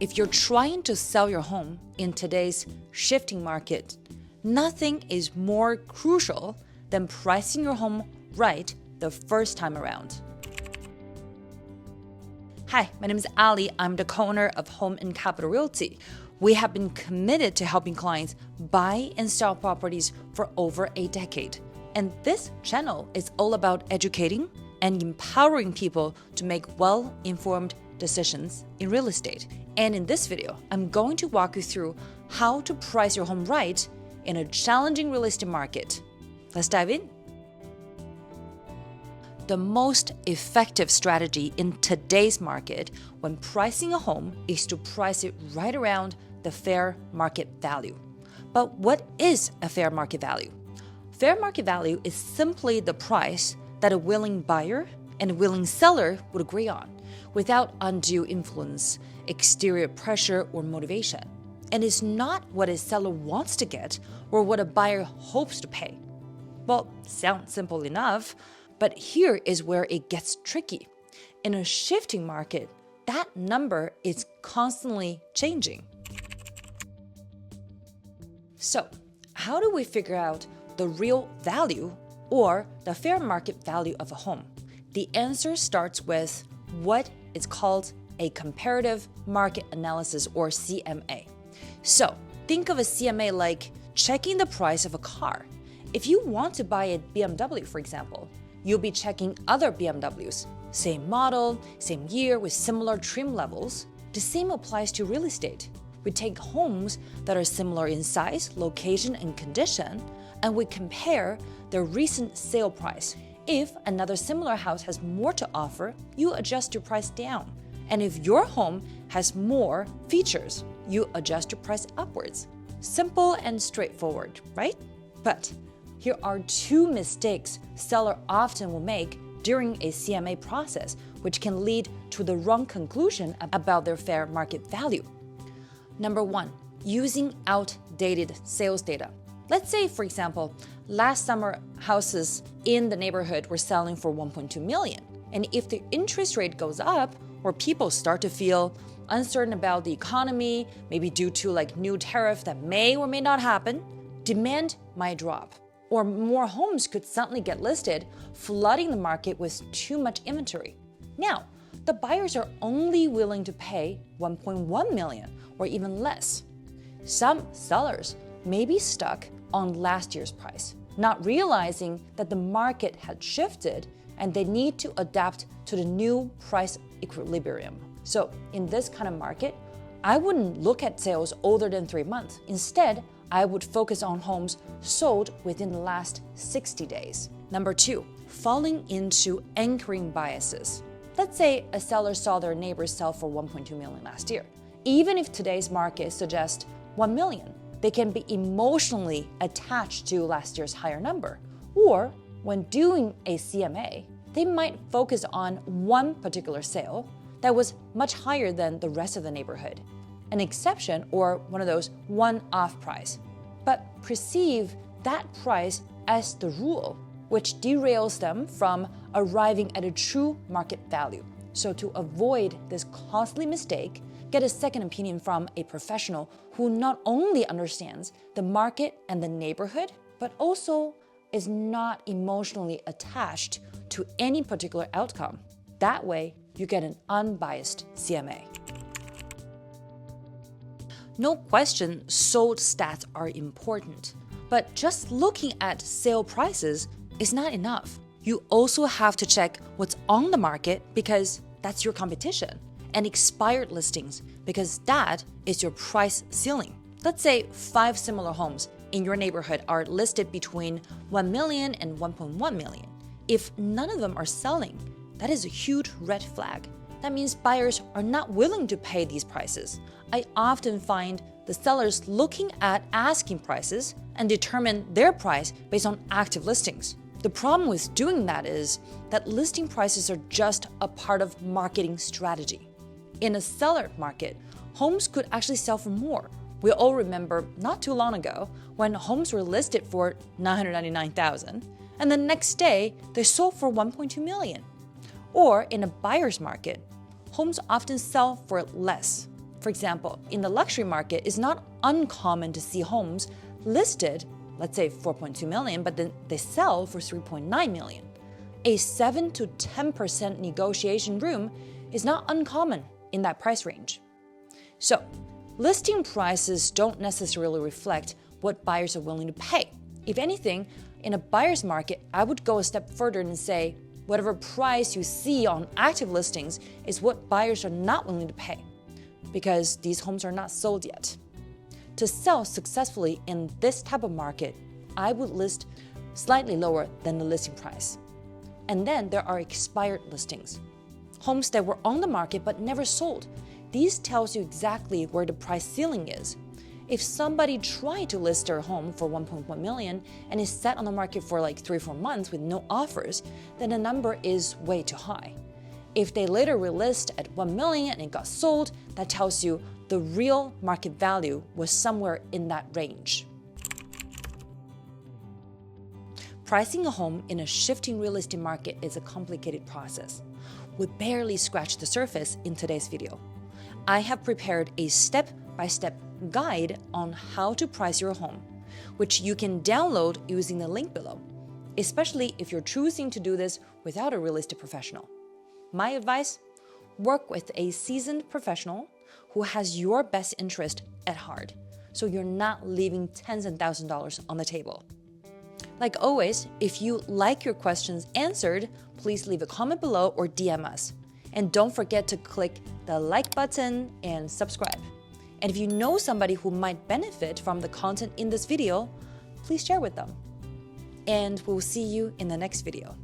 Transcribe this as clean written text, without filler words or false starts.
If you're trying to sell your home in today's shifting market, nothing is more crucial than pricing your home right the first time around. Hi, my name is Ali. I'm the co-owner of Home and Capital Realty. We have been committed to helping clients buy and sell properties for over a decade. And this channel is all about educating and empowering people to make well-informed decisions in real estate. And in this video, I'm going to walk you through how to price your home right in a challenging real estate market. Let's dive in. The most effective strategy in today's market when pricing a home is to price it right around the fair market value. But what is a fair market value? Fair market value is simply the price that a willing buyer and a willing seller would agree on, without undue influence, exterior pressure, or motivation. And it's not what a seller wants to get or what a buyer hopes to pay. Well, sounds simple enough, but here is where it gets tricky. In a shifting market, that number is constantly changing. So, how do we figure out the real value or the fair market value of a home? The answer starts with what is called a comparative market analysis, or CMA. So, think of a CMA like checking the price of a car. If you want to buy a BMW, for example, you'll be checking other BMWs, same model, same year, with similar trim levels. The same applies to real estate. We take homes that are similar in size, location, and condition, and we compare their recent sale price. If another similar house has more to offer, you adjust your price down. And if your home has more features, you adjust your price upwards. Simple and straightforward, right? But here are two mistakes sellers often will make during a CMA process, which can lead to the wrong conclusion about their fair market value. Number one, using outdated sales data. Let's say, for example, last summer houses in the neighborhood were selling for 1.2 million. And if the interest rate goes up, or people start to feel uncertain about the economy, maybe due to new tariff that may or may not happen, demand might drop. Or more homes could suddenly get listed, flooding the market with too much inventory. Now, the buyers are only willing to pay 1.1 million or even less. Some sellers may be stuck on last year's price, not realizing that the market had shifted and they need to adapt to the new price equilibrium. So in this kind of market, I wouldn't look at sales older than 3 months. Instead, I would focus on homes sold within the last 60 days. Number two, falling into anchoring biases. Let's say a seller saw their neighbors sell for 1.2 million last year. Even if today's market suggests 1 million, they can be emotionally attached to last year's higher number. Or when doing a CMA, they might focus on one particular sale that was much higher than the rest of the neighborhood, an exception or one of those one-off price, but perceive that price as the rule, which derails them from arriving at a true market value. So to avoid this costly mistake, get a second opinion from a professional who not only understands the market and the neighborhood, but also is not emotionally attached to any particular outcome. That way, you get an unbiased CMA. No question, sold stats are important, but just looking at sale prices is not enough. You also have to check what's on the market, because that's your competition, and expired listings, because that is your price ceiling. Let's say 5 similar homes in your neighborhood are listed between 1 million and 1.1 million. If none of them are selling, that is a huge red flag. That means buyers are not willing to pay these prices. I often find the sellers looking at asking prices and determine their price based on active listings. The problem with doing that is that listing prices are just a part of marketing strategy. In a seller market, homes could actually sell for more. We all remember not too long ago when homes were listed for $999,000, and the next day they sold for $1.2 million. Or in a buyer's market, homes often sell for less. For example, in the luxury market, it's not uncommon to see homes listed, let's say 4.2 million, but then they sell for 3.9 million. A 7 to 10% negotiation room is not uncommon in that price range. So, listing prices don't necessarily reflect what buyers are willing to pay. If anything, in a buyer's market, I would go a step further and say whatever price you see on active listings is what buyers are not willing to pay, because these homes are not sold yet. To sell successfully in this type of market, I would list slightly lower than the listing price. And then there are expired listings, homes that were on the market but never sold. These tells you exactly where the price ceiling is. If somebody tried to list their home for 1.1 million and is set on the market for like 3-4 months with no offers, then the number is way too high. If they later relist at 1 million and it got sold, that tells you the real market value was somewhere in that range. Pricing a home in a shifting real estate market is a complicated process. We barely scratched the surface in today's video. I have prepared a step-by-step guide on how to price your home, which you can download using the link below, especially if you're choosing to do this without a real estate professional. My advice: work with a seasoned professional who has your best interest at heart, so you're not leaving tens and thousands of dollars on the table. Like always, if you like your questions answered, please leave a comment below or DM us. And don't forget to click the like button and subscribe. And if you know somebody who might benefit from the content in this video, please share with them. And we'll see you in the next video.